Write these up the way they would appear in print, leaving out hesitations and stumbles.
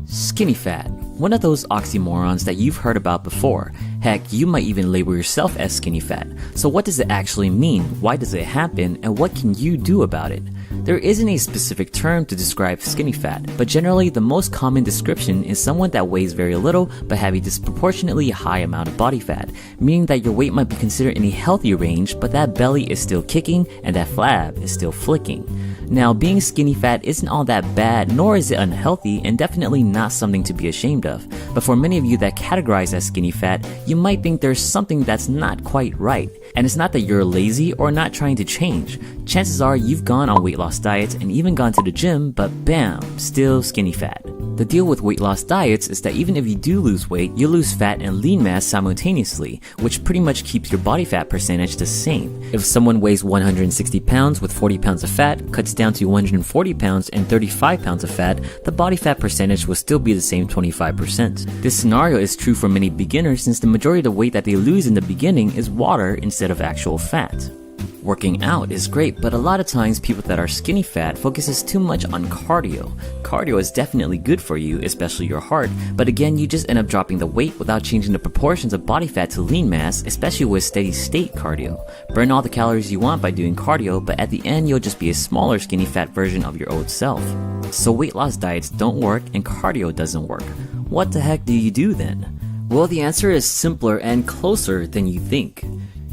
Skinny fat, one of those oxymorons that you've heard about before. Heck, you might even label yourself as skinny fat. So what does it actually mean? Why does it happen? And what can you do about it? There isn't a specific term to describe skinny fat, but generally the most common description is someone that weighs very little but have a disproportionately high amount of body fat, meaning that your weight might be considered in a healthy range, but that belly is still kicking and that flab is still flicking. Now, being skinny fat isn't all that bad, nor is it unhealthy, and definitely not something to be ashamed of. But for many of you that categorize as skinny fat, you might think there's something that's not quite right. And it's not that you're lazy or not trying to change. Chances are you've gone on weight loss diets and even gone to the gym, but bam, still skinny fat. The deal with weight loss diets is that even if you do lose weight, you lose fat and lean mass simultaneously, which pretty much keeps your body fat percentage the same. If someone weighs 160 pounds with 40 pounds of fat, cuts down to 140 pounds and 35 pounds of fat, the body fat percentage will still be the same 25%. This scenario is true for many beginners since the majority of the weight that they lose in the beginning is water instead of actual fat. Working out is great, but a lot of times people that are skinny fat focuses too much on cardio. Cardio is definitely good for you, especially your heart, but again, you just end up dropping the weight without changing the proportions of body fat to lean mass, especially with steady state cardio. Burn all the calories you want by doing cardio, but at the end, you'll just be a smaller skinny fat version of your old self. So weight loss diets don't work and cardio doesn't work. What the heck do you do then? Well, the answer is simpler and closer than you think.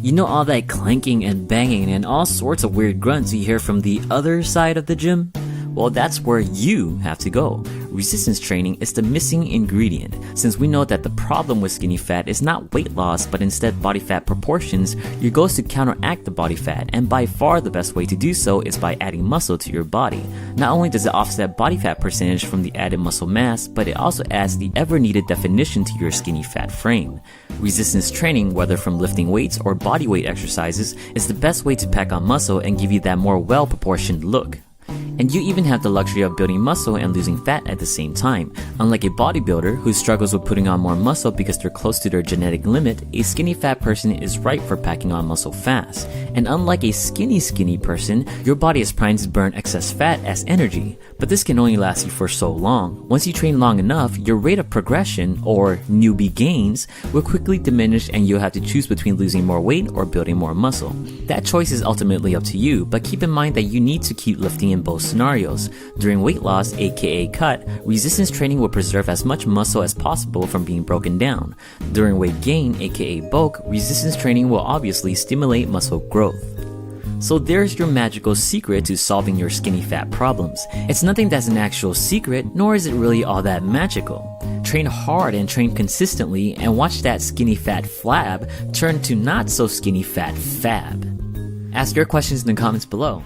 You know all that clanking and banging and all sorts of weird grunts you hear from the other side of the gym? Well, that's where you have to go. Resistance training is the missing ingredient. Since we know that the problem with skinny fat is not weight loss, but instead body fat proportions, your goal is to counteract the body fat, and by far the best way to do so is by adding muscle to your body. Not only does it offset body fat percentage from the added muscle mass, but it also adds the ever-needed definition to your skinny fat frame. Resistance training, whether from lifting weights or body weight exercises, is the best way to pack on muscle and give you that more well-proportioned look. And you even have the luxury of building muscle and losing fat at the same time. Unlike a bodybuilder who struggles with putting on more muscle because they're close to their genetic limit, a skinny fat person is ripe for packing on muscle fast. And unlike a skinny person, your body is primed to burn excess fat as energy. But this can only last you for so long. Once you train long enough, your rate of progression, or newbie gains, will quickly diminish and you'll have to choose between losing more weight or building more muscle. That choice is ultimately up to you, but keep in mind that you need to keep lifting in both scenarios. During weight loss, aka cut, resistance training will preserve as much muscle as possible from being broken down. During weight gain, aka bulk, resistance training will obviously stimulate muscle growth. So there's your magical secret to solving your skinny fat problems. It's nothing that's an actual secret, nor is it really all that magical. Train hard and train consistently and watch that skinny fat flab turn to not so skinny fat fab. Ask your questions in the comments below.